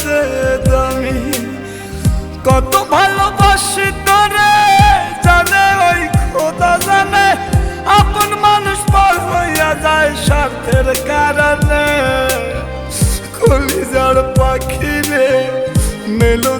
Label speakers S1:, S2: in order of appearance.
S1: চেয়ে দামি। কত ভালোবাসি তোরে জানে ওই খোদা জানে, আপন মানুষ পর হইয়া যায় স্বার্থের কারণে। কলিজার পাখি রে মেলো